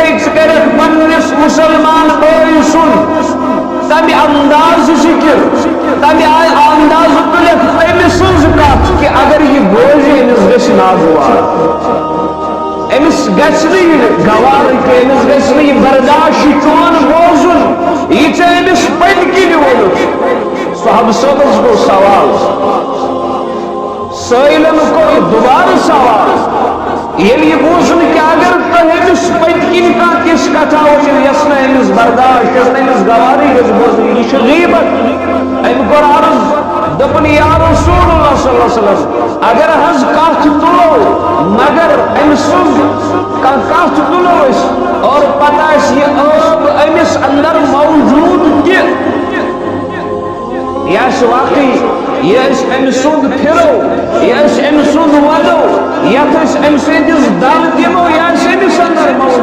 سکیت کرت پنس مسلمان بھائی سن تمہ انداز ذکر تمہ انداز تلت امس سن کت کہ اگر یہ بوزِ امس گژھِ ناگوار امس گژھِ نہٕ یہ گوار کہ امس گژھِ نہٕ یہ برداشت چون بوزن یہ ژےٚ امس پٔتۍ کِنۍ ووٚنُتھ صحابہ صٲبس گوٚو سوال سٲیلن کوٚر دوبارٕ سوال ییٚلہِ یہ بوزن کہ اگر تۄہہِ أمِس پٔتۍ کِنۍ کانٛہہ تِژھ کتھا ؤنِو یۄس نہٕ أمِس برداشت یۄس نہٕ أمِس گوارٕے گژھِ بوزٕنۍ یہِ چھِ غیبت أمۍ کوٚر عرض دوٚپُن یا رسول اللہ صلی اللہ علیہ وسلم اگر حظ کتھ تُلو مگر أمۍ سُنٛد کانٛہہ کتھ تُلو أسۍ اور پتہ آسہِ یہِ ٲب أمِس اندر موجوٗد تہِ یہ آسہِ واقعی یہ أسۍ أمۍ سُنٛد پھِرو یہ أسۍ أمۍ سُنٛد ودو یتھ أسۍ أمۍ سٕنٛدِس دل دِمو یہِ آسہِ أمِس اندر موجوٗد